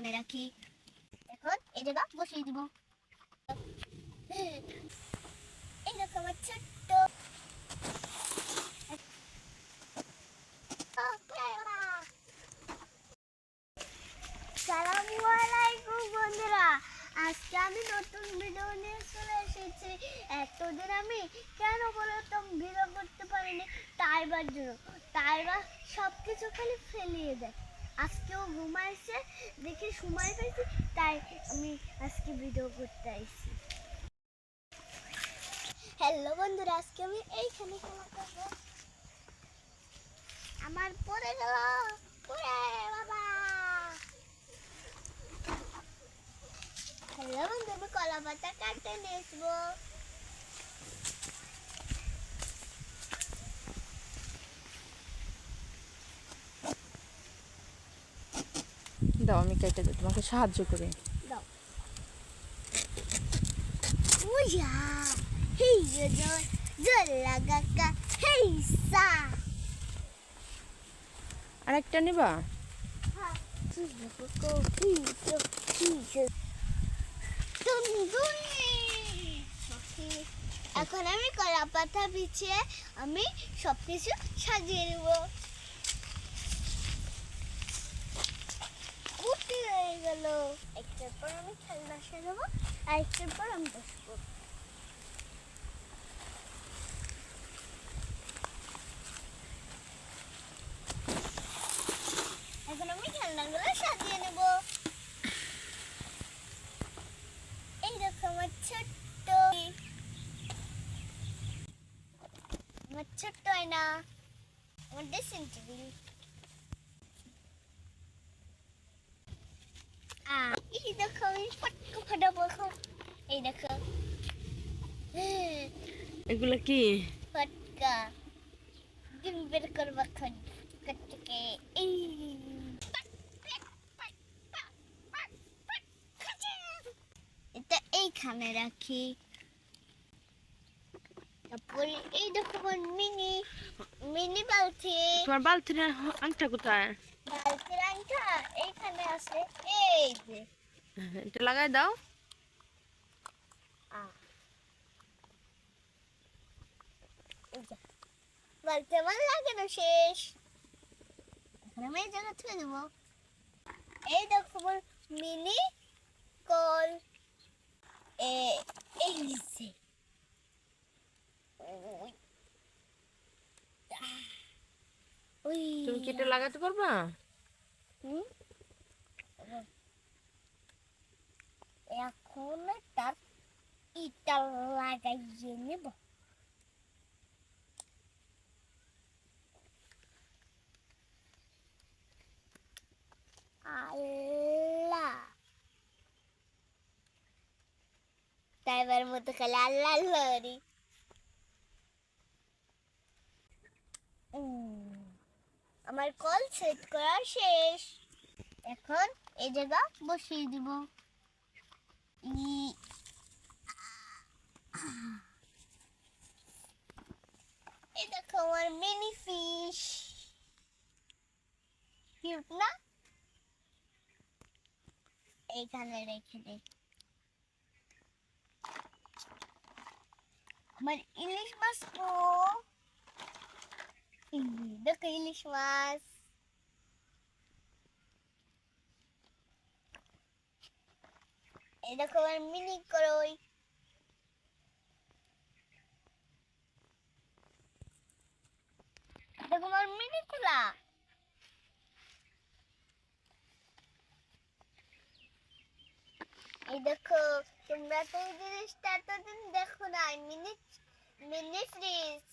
এখানে রাখি। এখন এই জায়গা বসিয়ে দিব। এই দেখো আমার ছোট্ট আসসালামু আলাইকুম বন্ধুরা, আজকে আমি নতুন ভিডিও নিয়ে চলে এসেছি। এতদিন আমি কেন বলতাম ভিডিও করতে পারিনি, তাইবার জন্য। তাইবা সব কিছু খালি ফেলিয়ে দেয়। আজকেও ঘুমাইছে, দেখি সময় পেয়েছি, তাই আমি আজকে ভিডিও করতে আসছি। হ্যালো বন্ধুরা, আজকে আমি এইখানে খেলা করবো। আমার পড়ে গেল, পড়ে বাবা। হ্যালো বন্ধু, আমি কলা পাতা কাটতে নিয়ে আসবো। দাও, আমি কেটে দিই, তোমাকে সাহায্য করি। দাও। উয়া, হেই জল জল লাগাকা, হেই সা। আরেকটা নিবা? হ্যাঁ, চিজকো চিজো চিজো তুমদুনি। এখন আমি কলা পাতা বিছিয়ে আমি সবকিছু সাজিয়ে নেব। কুটি হয়ে গেল। একটার পর আমি খেলনা সাজাবো, আর একটার পর আমি বসবো। এখন আমি খেলনাগুলো সাজিয়ে নেব। এই দেখো আমার ছোট্ট আয়না, আমার ড্রেসিং টেবিল। এই দেখো আমি ফটকা ফাটাবো এখন। এই দেখো এগুলো কি? ফটকা ডিম বের করবো এখন থেকে। এই এটা এইখানে রাখি। তারপরে এই দেখো আমার মিনি মিনি বালতি। তোমার বালতির আংটা কোথায়? বালতির আংটা এইখানে আছে। এই যে এটা লাগাই দাও। এই যে বালতি আমার লাগানো শেষ। এখন আমি এই জায়গা থুয়ে দেবো। এই দেখো আমার মিনি কল। এই নিচে ওই তুমি কি এটা লাগাতে পারবা? হুম, এখন তার ইটা লাগাইয়ে নেব। আল্লাহ, তাইবার মতো খালি আল্লাহ লরি। আমার কল সেট করা শেষ। এখন এই জায়গা বসিয়ে দিব। ই- এই দেখো আমার মিনি ফিশ, কিউট না? এইখানে রেখে দে। আমার ইলিশ মাছ তো, দেখো ইলিশ মাছ। এই দেখো আমার মিনি কড়ই। দেখো আমার মিনি কুলা। এই দেখো, তোমরা তো এই জিনিসটা এতদিন দেখো না, মিনি মিনি ফ্রিজ।